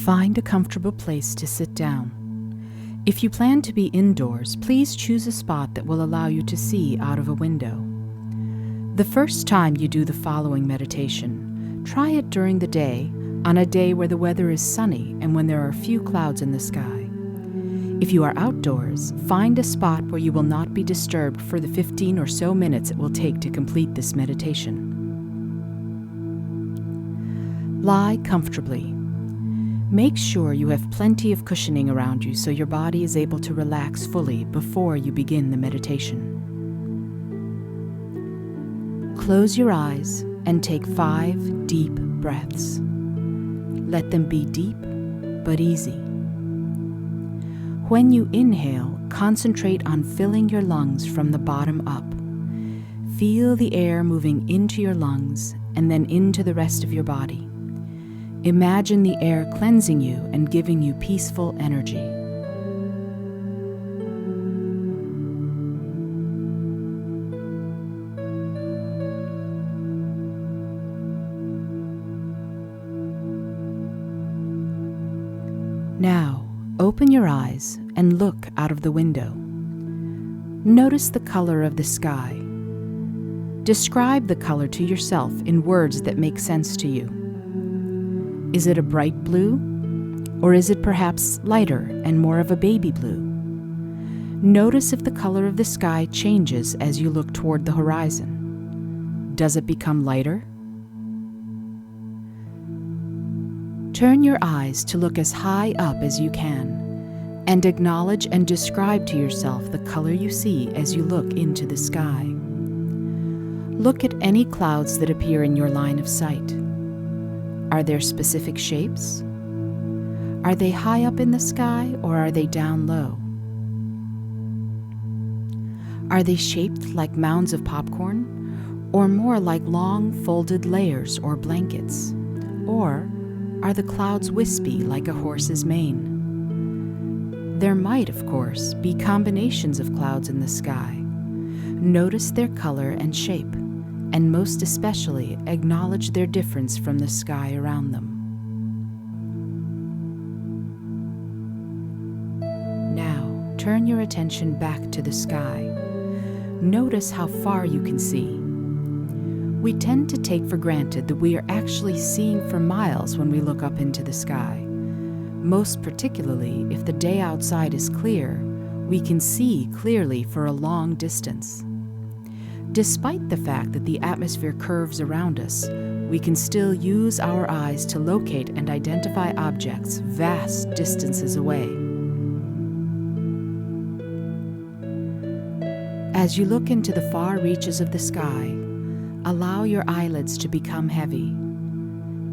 Find a comfortable place to sit down. If you plan to be indoors, please choose a spot that will allow you to see out of a window. The first time you do the following meditation, try it during the day, on a day where the weather is sunny and when there are few clouds in the sky. If you are outdoors, find a spot where you will not be disturbed for the 15 or so minutes it will take to complete this meditation. Lie comfortably. Make sure you have plenty of cushioning around you so your body is able to relax fully before you begin the meditation. Close your eyes and take 5 deep breaths. Let them be deep but easy. When you inhale, concentrate on filling your lungs from the bottom up. Feel the air moving into your lungs and then into the rest of your body. Imagine the air cleansing you and giving you peaceful energy. Now, open your eyes and look out of the window. Notice the color of the sky. Describe the color to yourself in words that make sense to you. Is it a bright blue? Or is it perhaps lighter and more of a baby blue? Notice if the color of the sky changes as you look toward the horizon. Does it become lighter? Turn your eyes to look as high up as you can, and acknowledge and describe to yourself the color you see as you look into the sky. Look at any clouds that appear in your line of sight. Are there specific shapes? Are they high up in the sky or are they down low? Are they shaped like mounds of popcorn or more like long folded layers or blankets? Or are the clouds wispy like a horse's mane? There might, of course, be combinations of clouds in the sky. Notice their color and shape, and most especially acknowledge their difference from the sky around them. Now, turn your attention back to the sky. Notice how far you can see. We tend to take for granted that we are actually seeing for miles when we look up into the sky. Most particularly, if the day outside is clear, we can see clearly for a long distance. Despite the fact that the atmosphere curves around us, we can still use our eyes to locate and identify objects vast distances away. As you look into the far reaches of the sky, allow your eyelids to become heavy.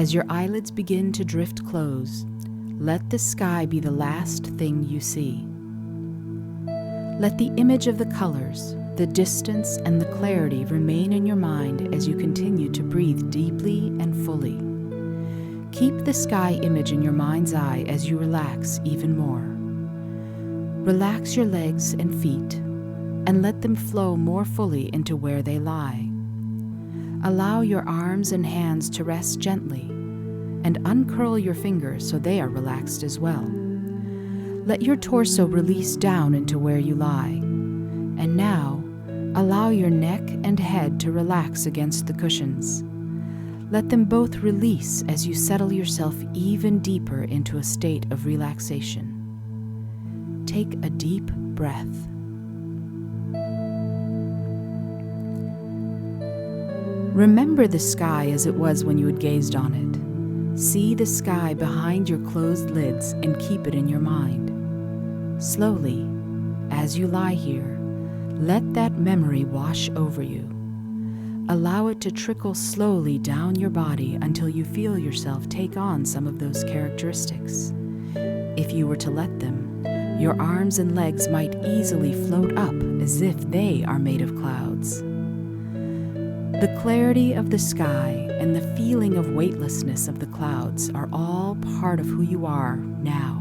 As your eyelids begin to drift closed, let the sky be the last thing you see. Let the image of the colors, the distance, and the clarity remain in your mind as you continue to breathe deeply and fully. Keep the sky image in your mind's eye as you relax even more. Relax your legs and feet, and let them flow more fully into where they lie. Allow your arms and hands to rest gently, and uncurl your fingers so they are relaxed as well. Let your torso release down into where you lie. And now, allow your neck and head to relax against the cushions. Let them both release as you settle yourself even deeper into a state of relaxation. Take a deep breath. Remember the sky as it was when you had gazed on it. See the sky behind your closed lids and keep it in your mind. Slowly, as you lie here, let that memory wash over you. Allow it to trickle slowly down your body until you feel yourself take on some of those characteristics. If you were to let them, your arms and legs might easily float up as if they are made of clouds. The clarity of the sky and the feeling of weightlessness of the clouds are all part of who you are now.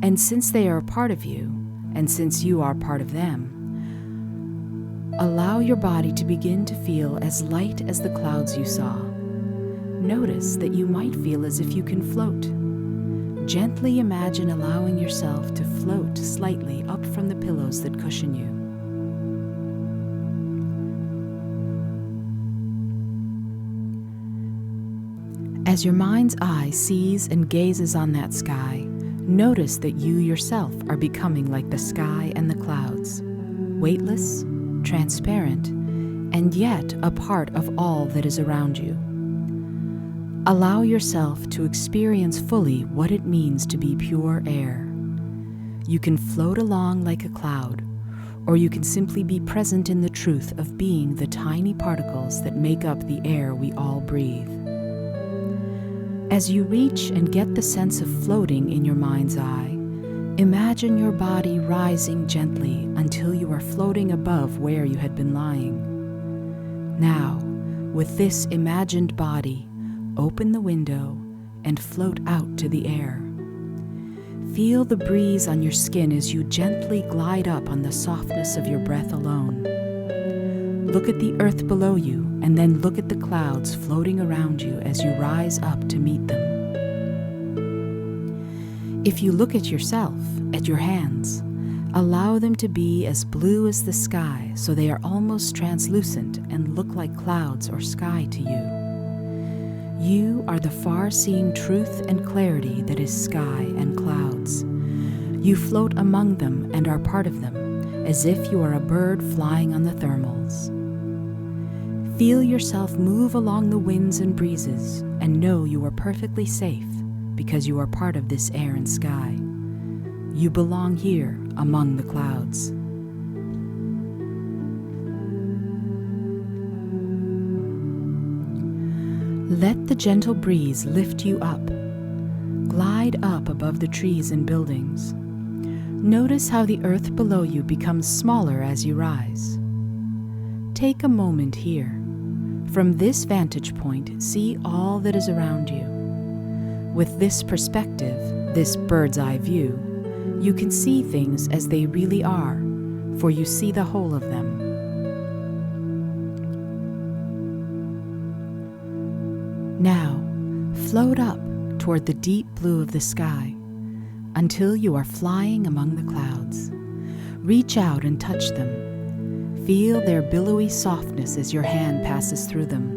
And since they are a part of you, and since you are part of them, allow your body to begin to feel as light as the clouds you saw. Notice that you might feel as if you can float, Gently imagine allowing yourself to float slightly up from the pillows that cushion you. As your mind's eye sees and gazes on that sky, notice that you yourself are becoming like the sky and the clouds, weightless, transparent, and yet a part of all that is around you. Allow yourself to experience fully what it means to be pure air. You can float along like a cloud, or you can simply be present in the truth of being the tiny particles that make up the air we all breathe. As you reach and get the sense of floating in your mind's eye, imagine your body rising gently until you are floating above where you had been lying. Now, with this imagined body, open the window and float out to the air. Feel the breeze on your skin as you gently glide up on the softness of your breath alone. Look at the earth below you and then look at the clouds floating around you as you rise up to meet them. If you look at yourself, at your hands, allow them to be as blue as the sky so they are almost translucent and look like clouds or sky to you. You are the far-seeing truth and clarity that is sky and clouds. You float among them and are part of them, as if you are a bird flying on the thermals. Feel yourself move along the winds and breezes and know you are perfectly safe because you are part of this air and sky. You belong here among the clouds. Let the gentle breeze lift you up. Glide up above the trees and buildings. Notice how the earth below you becomes smaller as you rise. Take a moment here. From this vantage point, see all that is around you. With this perspective, this bird's eye view, you can see things as they really are, for you see the whole of them. Now, float up toward the deep blue of the sky until you are flying among the clouds. Reach out and touch them. Feel their billowy softness as your hand passes through them.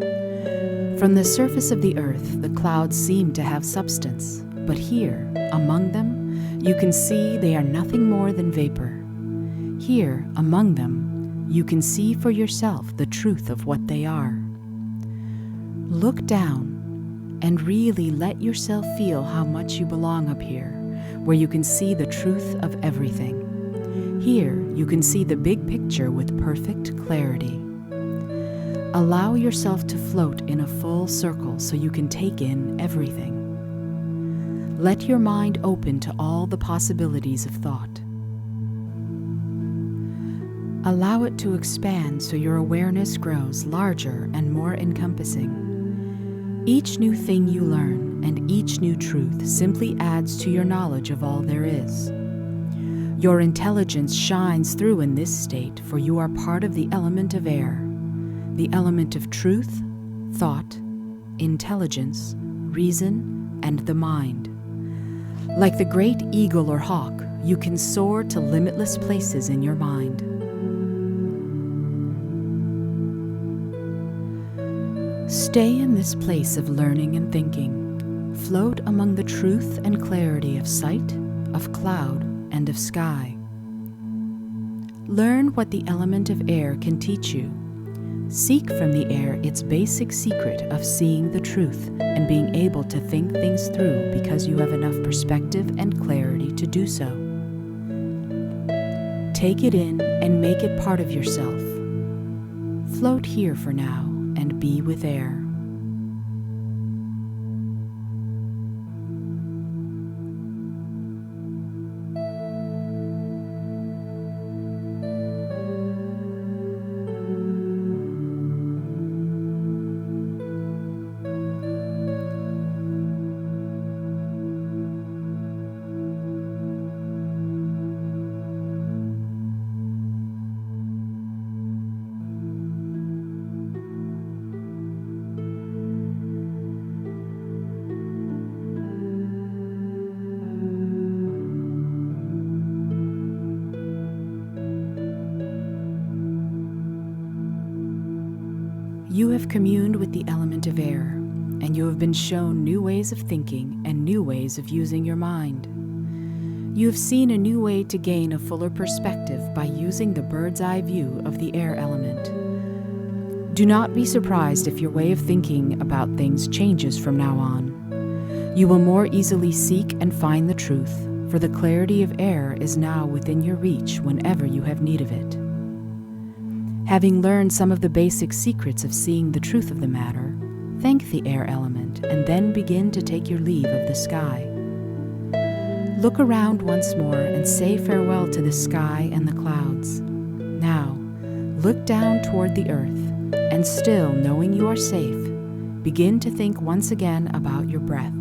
From the surface of the earth, the clouds seem to have substance, but here, among them, you can see they are nothing more than vapor. Here, among them, you can see for yourself the truth of what they are. Look down and really let yourself feel how much you belong up here, where you can see the truth of everything. Here, you can see the big picture with perfect clarity. Allow yourself to float in a full circle so you can take in everything. Let your mind open to all the possibilities of thought. Allow it to expand so your awareness grows larger and more encompassing. Each new thing you learn and each new truth simply adds to your knowledge of all there is. Your intelligence shines through in this state, for you are part of the element of air, the element of truth, thought, intelligence, reason, and the mind. Like the great eagle or hawk, you can soar to limitless places in your mind. Stay in this place of learning and thinking. Float among the truth and clarity of sight, of cloud, and of sky. Learn what the element of air can teach you. Seek from the air its basic secret of seeing the truth and being able to think things through because you have enough perspective and clarity to do so. Take it in and make it part of yourself. Float here for now and be with air. You have communed with the element of air, and you have been shown new ways of thinking and new ways of using your mind. You have seen a new way to gain a fuller perspective by using the bird's eye view of the air element. Do not be surprised if your way of thinking about things changes from now on. You will more easily seek and find the truth, for the clarity of air is now within your reach whenever you have need of it. Having learned some of the basic secrets of seeing the truth of the matter, thank the air element and then begin to take your leave of the sky. Look around once more and say farewell to the sky and the clouds. Now, look down toward the earth, and still knowing you are safe, begin to think once again about your breath.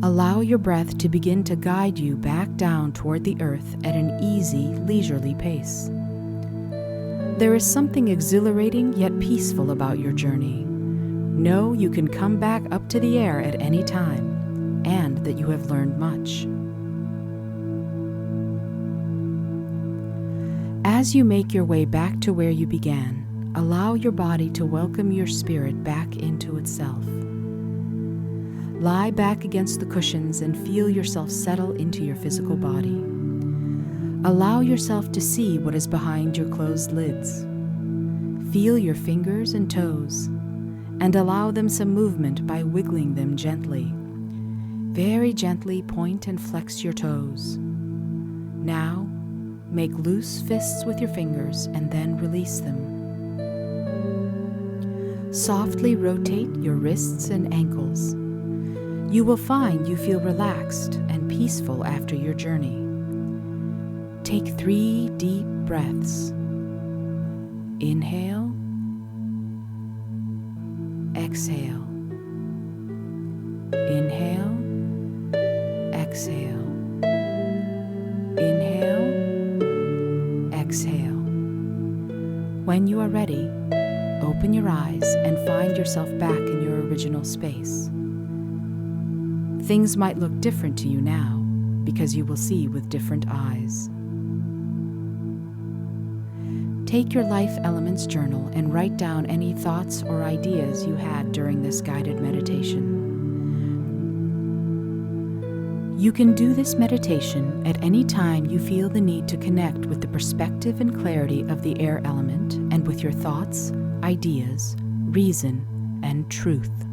Allow your breath to begin to guide you back down toward the earth at an easy, leisurely pace. There is something exhilarating yet peaceful about your journey. Know you can come back up to the air at any time, and that you have learned much. As you make your way back to where you began, allow your body to welcome your spirit back into itself. Lie back against the cushions and feel yourself settle into your physical body. Allow yourself to see what is behind your closed lids. Feel your fingers and toes, and allow them some movement by wiggling them gently. Very gently point and flex your toes. Now, make loose fists with your fingers and then release them. Softly rotate your wrists and ankles. You will find you feel relaxed and peaceful after your journey. Take 3 deep breaths. Inhale. Exhale. Inhale. Exhale. Inhale. Exhale. When you are ready, open your eyes and find yourself back in your original space. Things might look different to you now because you will see with different eyes. Take your Life Elements journal and write down any thoughts or ideas you had during this guided meditation. You can do this meditation at any time you feel the need to connect with the perspective and clarity of the air element and with your thoughts, ideas, reason, and truth.